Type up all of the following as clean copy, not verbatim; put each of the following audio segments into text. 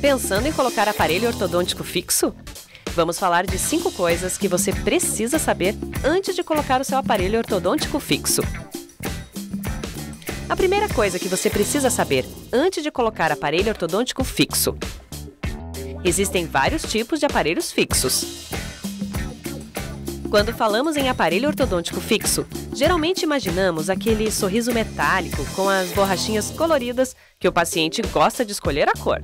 Pensando em colocar aparelho ortodôntico fixo? Vamos falar de 5 coisas que você precisa saber antes de colocar o seu aparelho ortodôntico fixo. A primeira coisa que você precisa saber antes de colocar aparelho ortodôntico fixo. Existem vários tipos de aparelhos fixos. Quando falamos em aparelho ortodôntico fixo, geralmente imaginamos aquele sorriso metálico com as borrachinhas coloridas que o paciente gosta de escolher a cor.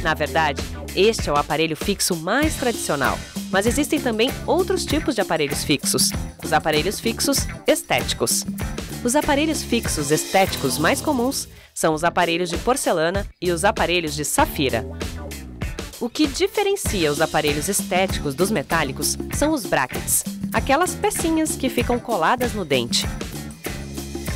Na verdade, este é o aparelho fixo mais tradicional, mas existem também outros tipos de aparelhos fixos, os aparelhos fixos estéticos. Os aparelhos fixos estéticos mais comuns são os aparelhos de porcelana e os aparelhos de safira. O que diferencia os aparelhos estéticos dos metálicos são os brackets, aquelas pecinhas que ficam coladas no dente.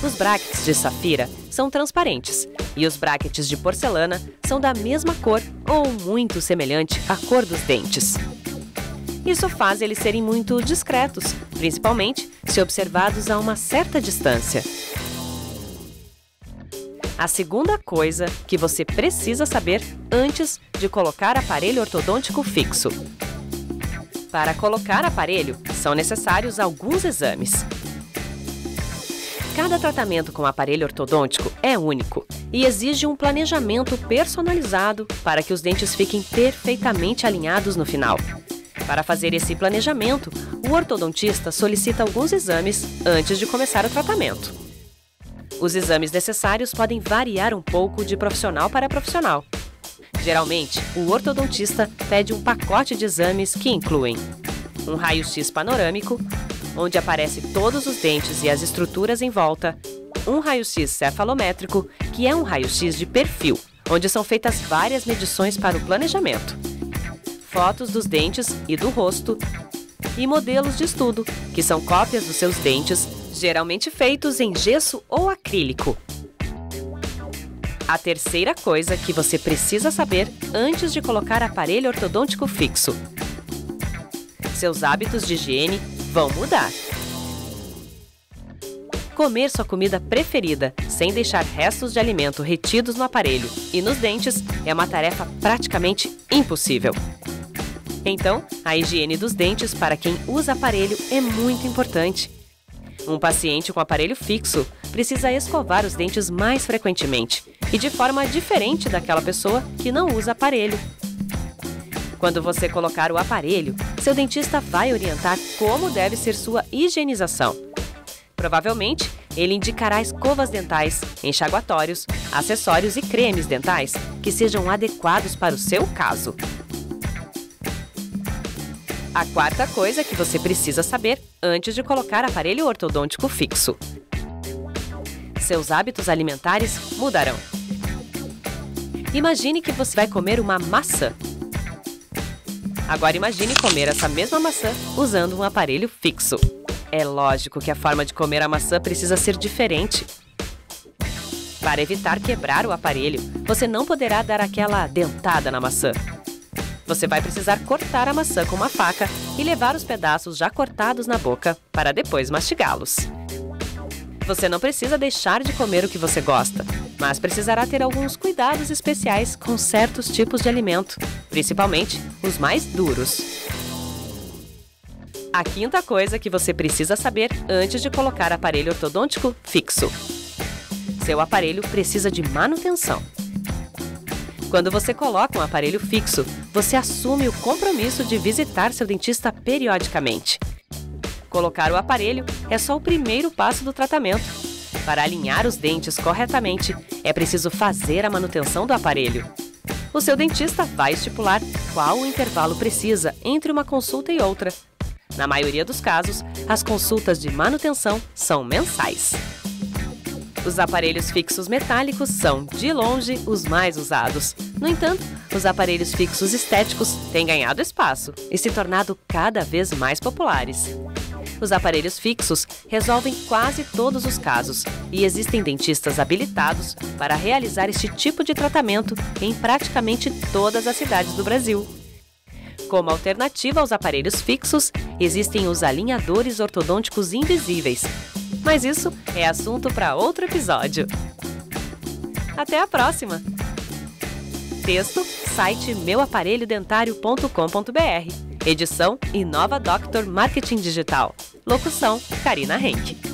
Os brackets de safira são transparentes e os brackets de porcelana são da mesma cor ou muito semelhante à cor dos dentes. Isso faz eles serem muito discretos, principalmente se observados a uma certa distância. A segunda coisa que você precisa saber antes de colocar aparelho ortodôntico fixo. Para colocar aparelho, são necessários alguns exames. Cada tratamento com aparelho ortodôntico é único e exige um planejamento personalizado para que os dentes fiquem perfeitamente alinhados no final. Para fazer esse planejamento, o ortodontista solicita alguns exames antes de começar o tratamento. Os exames necessários podem variar um pouco de profissional para profissional. Geralmente, o ortodontista pede um pacote de exames que incluem um raio-x panorâmico, onde aparece todos os dentes e as estruturas em volta, um raio-x cefalométrico, que é um raio-x de perfil, onde são feitas várias medições para o planejamento, fotos dos dentes e do rosto, e modelos de estudo, que são cópias dos seus dentes, geralmente feitos em gesso ou acrílico. A terceira coisa que você precisa saber antes de colocar aparelho ortodôntico fixo. Seus hábitos de higiene vão mudar. Comer sua comida preferida sem deixar restos de alimento retidos no aparelho e nos dentes é uma tarefa praticamente impossível. Então, a higiene dos dentes para quem usa aparelho é muito importante. Um paciente com aparelho fixo precisa escovar os dentes mais frequentemente e de forma diferente daquela pessoa que não usa aparelho. Quando você colocar o aparelho, seu dentista vai orientar como deve ser sua higienização. Provavelmente, ele indicará escovas dentais, enxaguatórios, acessórios e cremes dentais que sejam adequados para o seu caso. A quarta coisa que você precisa saber antes de colocar aparelho ortodôntico fixo. Seus hábitos alimentares mudarão. Imagine que você vai comer uma maçã. Agora imagine comer essa mesma maçã usando um aparelho fixo. É lógico que a forma de comer a maçã precisa ser diferente. Para evitar quebrar o aparelho, você não poderá dar aquela dentada na maçã. Você vai precisar cortar a maçã com uma faca e levar os pedaços já cortados na boca para depois mastigá-los. Você não precisa deixar de comer o que você gosta, mas precisará ter alguns cuidados especiais com certos tipos de alimento, principalmente os mais duros. A quinta coisa que você precisa saber antes de colocar aparelho ortodôntico fixo. Seu aparelho precisa de manutenção. Quando você coloca um aparelho fixo, você assume o compromisso de visitar seu dentista periodicamente. Colocar o aparelho é só o primeiro passo do tratamento. Para alinhar os dentes corretamente, é preciso fazer a manutenção do aparelho. O seu dentista vai estipular qual o intervalo precisa entre uma consulta e outra. Na maioria dos casos, as consultas de manutenção são mensais. Os aparelhos fixos metálicos são, de longe, os mais usados. No entanto, os aparelhos fixos estéticos têm ganhado espaço e se tornado cada vez mais populares. Os aparelhos fixos resolvem quase todos os casos e existem dentistas habilitados para realizar este tipo de tratamento em praticamente todas as cidades do Brasil. Como alternativa aos aparelhos fixos, existem os alinhadores ortodônticos invisíveis. Mas isso é assunto para outro episódio. Até a próxima! Texto site meuaparelhodentário.com.br. Edição Inova Doctor Marketing Digital. Locução Karina Henke.